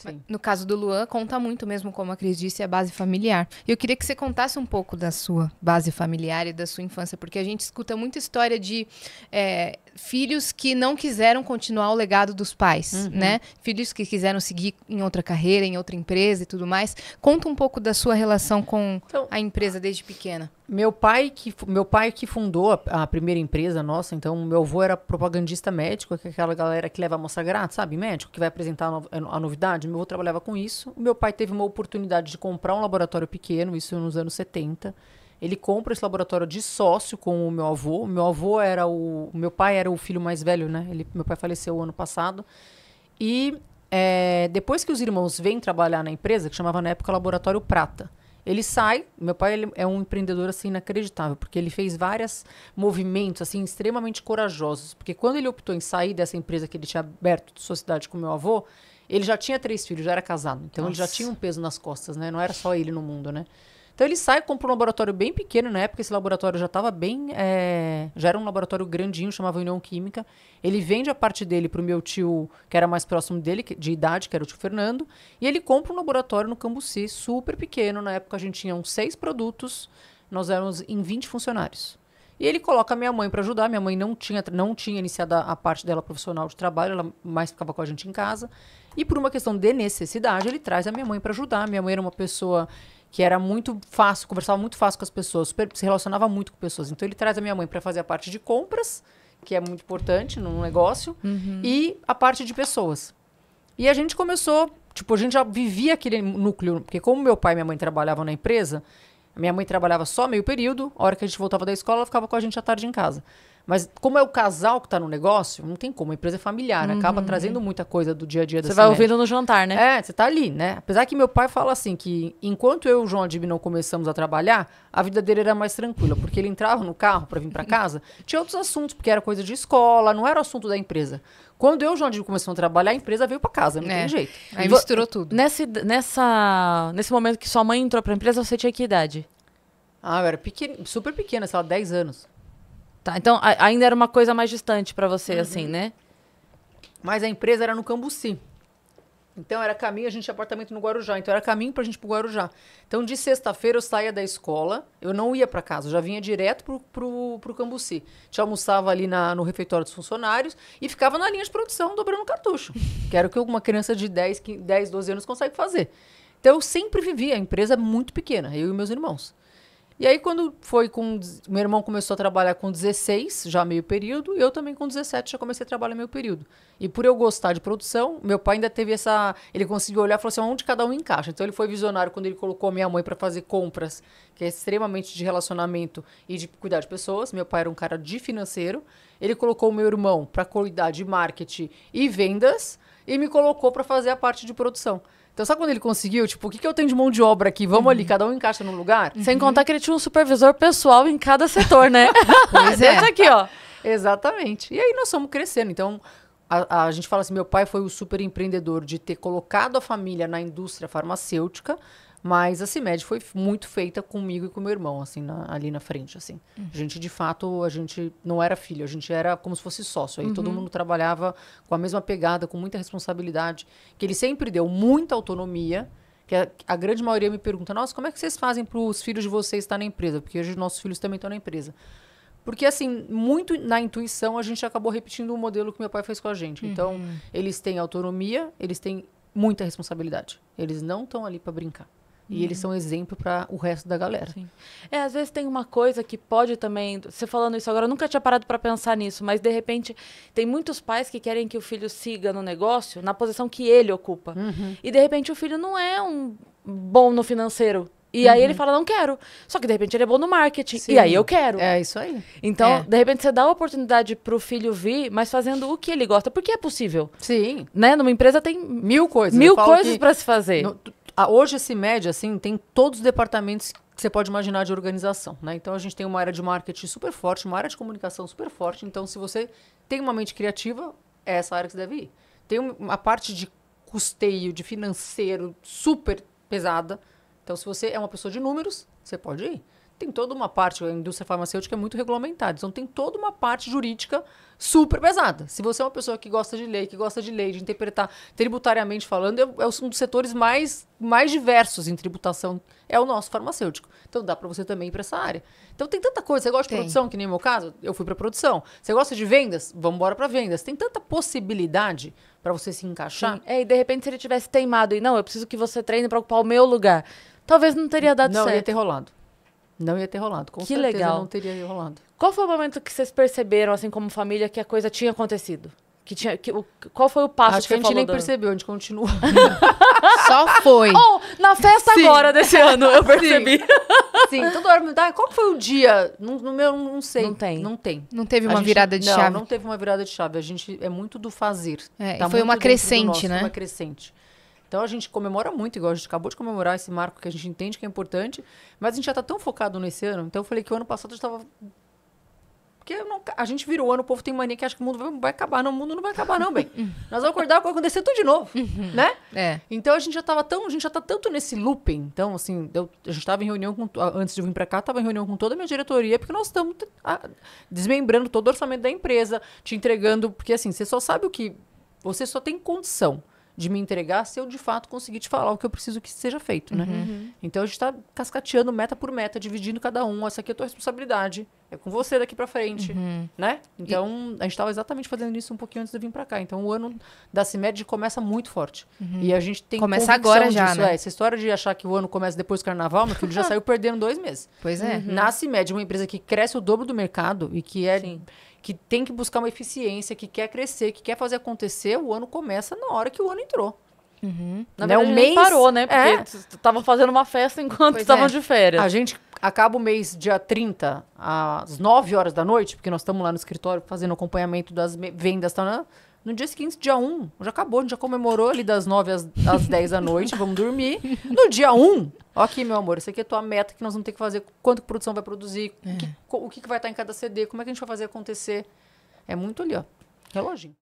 Sim. No caso do Luan, conta muito mesmo, como a Cris disse, a base familiar. E eu queria que você contasse um pouco da sua base familiar e da sua infância, porque a gente escuta muita história de filhos que não quiseram continuar o legado dos pais, né? Filhos que quiseram seguir em outra carreira, em outra empresa e tudo mais. Conta um pouco da sua relação com a empresa desde pequena. Meu pai que fundou a primeira empresa nossa, então meu avô era propagandista médico, que é aquela galera que leva a amostra grátis, sabe? Médico, que vai apresentar a novidade. Meu avô trabalhava com isso. O meu pai teve uma oportunidade de comprar um laboratório pequeno, isso nos anos 70. Ele compra esse laboratório de sócio com o meu avô. Meu pai era o filho mais velho, né? Meu pai faleceu ano passado. E depois que os irmãos vêm trabalhar na empresa, que chamava na época Laboratório Prata, ele sai, meu pai ele é um empreendedor assim inacreditável, porque ele fez vários movimentos assim extremamente corajosos, porque quando ele optou em sair dessa empresa que ele tinha aberto de sociedade com meu avô, ele já tinha 3 filhos, já era casado, então ele já tinha um peso nas costas, né? Não era só ele no mundo, né? Então ele sai, compra um laboratório bem pequeno, na época esse laboratório já estava bem, já era um laboratório grandinho, chamava União Química. Ele vende a parte dele para o meu tio, que era mais próximo dele, de idade, que era o tio Fernando, e ele compra um laboratório no Cambuci, super pequeno. Na época a gente tinha uns 6 produtos, nós éramos em 20 funcionários. E ele coloca a minha mãe para ajudar, minha mãe não tinha iniciado a parte dela profissional de trabalho, ela mais ficava com a gente em casa. E por uma questão de necessidade, ele traz a minha mãe para ajudar. Minha mãe era uma pessoa que era muito fácil, conversava muito fácil com as pessoas, se relacionava muito com pessoas. Então ele traz a minha mãe para fazer a parte de compras, que é muito importante num negócio, e a parte de pessoas. E a gente começou, a gente já vivia aquele núcleo, porque como meu pai e minha mãe trabalhavam na empresa, minha mãe trabalhava só meio período, a hora que a gente voltava da escola, ela ficava com a gente à tarde em casa. Mas como é o casal que está no negócio, não tem como, a empresa é familiar, acaba trazendo muita coisa do dia a dia da Você vai ouvindo no jantar, né? Você tá ali, né? Apesar que meu pai fala assim, que enquanto eu e o João Adib não começamos a trabalhar, a vida dele era mais tranquila, porque ele entrava no carro para vir para casa, tinha outros assuntos, porque era coisa de escola, não era o assunto da empresa. Quando eu e o João Adib começamos a trabalhar, a empresa veio para casa, não tem jeito. Aí misturou tudo. Nesse momento que sua mãe entrou para a empresa, você tinha que idade? Eu era super pequena, sei lá, 10 anos. Tá, então ainda era uma coisa mais distante pra você, assim, né? Mas a empresa era no Cambuci. Então era caminho, a gente tinha apartamento no Guarujá, então era caminho pra gente ir pro Guarujá. Então de sexta-feira eu saía da escola, eu não ia pra casa, eu já vinha direto pro Cambuci. A gente almoçava ali no refeitório dos funcionários e ficava na linha de produção dobrando cartucho, que era o que uma criança de 10, 12 anos consegue fazer. Então eu sempre vivia, a empresa é muito pequena, eu e meus irmãos. E aí, quando foi meu irmão começou a trabalhar com 16, já meio período, e eu também com 17 já comecei a trabalhar meio período. E por eu gostar de produção, meu pai ainda teve ele conseguiu olhar e falou assim, onde cada um encaixa. Então ele foi visionário quando ele colocou a minha mãe para fazer compras, que é extremamente de relacionamento e de cuidar de pessoas. Meu pai era um cara de financeiro. Ele colocou o meu irmão para cuidar de marketing e vendas, e me colocou para fazer a parte de produção. Então, sabe quando ele conseguiu? O que eu tenho de mão de obra aqui? Vamos ali, cada um encaixa num lugar? Sem contar que ele tinha um supervisor pessoal em cada setor, né? Pois é. Deixa aqui, ó. Exatamente. E aí nós fomos crescendo. Então, a gente fala assim, meu pai foi o super empreendedor de ter colocado a família na indústria farmacêutica, mas a CIMED foi muito feita comigo e com meu irmão, assim, ali na frente, assim. A gente, de fato, não era filho, a gente era como se fosse sócio. Aí todo mundo trabalhava com a mesma pegada, com muita responsabilidade, que ele sempre deu muita autonomia, que a grande maioria me pergunta, nossa, como é que vocês fazem para os filhos de vocês estar na empresa? Porque hoje nossos filhos também estão na empresa. Porque, assim, muito na intuição, a gente acabou repetindo o modelo que meu pai fez com a gente. Então, eles têm autonomia, eles têm muita responsabilidade. Eles não estão ali para brincar. E eles são exemplo para o resto da galera. Sim. Às vezes tem uma coisa que pode também... Você falando isso agora, eu nunca tinha parado para pensar nisso, mas de repente tem muitos pais que querem que o filho siga no negócio na posição que ele ocupa. E de repente o filho não é um bom no financeiro. E aí ele fala, não quero. Só que de repente ele é bom no marketing. Sim. E aí eu quero. É isso aí. Então, de repente você dá a oportunidade pro filho vir, mas fazendo o que ele gosta. Porque é possível. Sim. Né? Numa empresa tem 1000 coisas. 1000 coisas para se fazer. Hoje, a CIMED, assim, tem todos os departamentos que você pode imaginar de organização, né? Então, a gente tem uma área de marketing super forte, uma área de comunicação super forte. Então, se você tem uma mente criativa, é essa área que você deve ir. Tem uma parte de custeio, de financeiro, super pesada. Então, se você é uma pessoa de números, você pode ir. tem toda uma parte, a indústria farmacêutica é muito regulamentada, então tem toda uma parte jurídica super pesada. Se você é uma pessoa que gosta de lei, de interpretar tributariamente falando, é um dos setores mais diversos em tributação, é o nosso farmacêutico. Então dá para você também ir para essa área. Então tem tanta coisa, você gosta de produção, que nem no meu caso, eu fui para produção. Você gosta de vendas? Vamos embora para vendas. Tem tanta possibilidade para você se encaixar. Sim. E de repente se ele tivesse teimado e não, eu preciso que você treine para ocupar o meu lugar, talvez não teria dado certo. Não ia ter rolado. Não ia ter rolado. Com certeza legal. Não teria rolado. Qual foi o momento que vocês perceberam, assim, como família, que a coisa tinha acontecido? Qual foi o passo Acho que a gente nem percebeu, a gente continua. Só foi. Na festa agora desse ano, eu percebi. Sim, toda hora me dá. Qual foi o dia? No meu, não sei. Não tem. Não teve uma virada de chave? Não teve uma virada de chave. A gente é muito do fazer. Foi uma crescente, né? Foi uma crescente. Então a gente comemora muito, igual a gente acabou de comemorar esse marco que a gente entende que é importante, mas a gente já tá tão focado nesse ano. Então eu falei que o ano passado a gente tava... Porque a gente virou o ano, o povo tem mania que acha que o mundo vai acabar. Não, o mundo não vai acabar, não, bem. Nós vamos acordar, vai acontecer tudo de novo, né? Então a gente já tá tanto nesse looping. Então, assim, a gente tava em reunião antes de eu vir pra cá, tava em reunião com toda a minha diretoria, porque nós estamos desmembrando todo o orçamento da empresa, te entregando, porque assim, você só sabe você só tem condição de me entregar se eu, de fato, conseguir te falar o que eu preciso que seja feito, né? Então, a gente está cascateando meta por meta, dividindo cada um. Essa aqui é a tua responsabilidade. É com você daqui para frente, né? Então, a gente estava exatamente fazendo isso um pouquinho antes de eu vir para cá. Então, o ano da CIMED começa muito forte. E a gente tem começa agora já, disso, né? Essa história de achar que o ano começa depois do carnaval, meu filho já saiu perdendo 2 meses. Pois é. Na CIMED, uma empresa que cresce o dobro do mercado e que que tem que buscar uma eficiência, que quer crescer, que quer fazer acontecer, o ano começa na hora que o ano entrou. Na verdade, o mês parou, né? Porque tava fazendo uma festa enquanto estavam de férias. A gente acaba o mês dia 30, às 9 horas da noite, porque nós estamos lá no escritório fazendo acompanhamento das vendas. Tá, no dia seguinte, dia 1, já acabou, a gente já comemorou ali das 9 às 10 da noite, vamos dormir. No dia 1, ó aqui, meu amor, isso aqui é a tua meta que nós vamos ter que fazer, quanto que a produção vai produzir, o que vai estar em cada CD, como é que a gente vai fazer acontecer. É muito ali, ó, reloginho.